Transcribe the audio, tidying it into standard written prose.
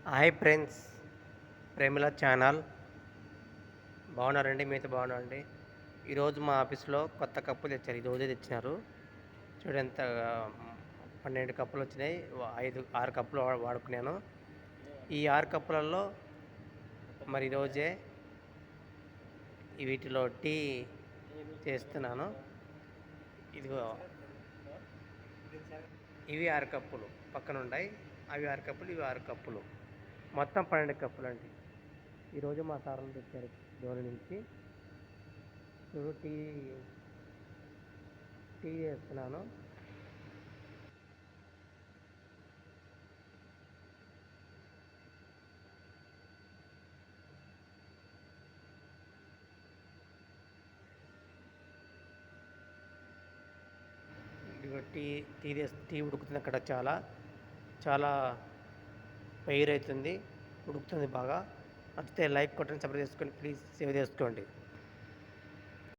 Hi friends, ప్రేమల channel బాగున్నారండి? మీతో బాగున్నారండి. ఈరోజు మా ఆఫీస్లో కొత్త కప్పులు తెచ్చారు. ఈరోజే తెచ్చినారు. చూడండి ఎంత 12 కప్పులు వచ్చినాయి. 6 కప్పులు వాడుకున్నాను. ఈ 6 కప్పులలో మరి ఈరోజే వీటిలో టీ చేస్తున్నాను. ఇదిగో ఇవి 6 కప్పులు పక్కన ఉన్నాయి. అవి 6 కప్పులు, ఇవి 6 కప్పులు, మొత్తం 12 కప్పులు అండి. ఈరోజు మా సార్లు తెచ్చారు ధోని నుంచి. చూడు టీ టీ చేస్తున్నాను. ఇదిగో టీ ఉడుకుతుంది. అక్కడ చాలా చాలా ఫైర్ అవుతుంది, ఉడుకుతుంది బాగా. నచ్చితే లైక్ కొట్టండి, సబ్స్క్రైబ్ చేసుకోండి, ప్లీజ్ సేవ్ చేసుకోండి.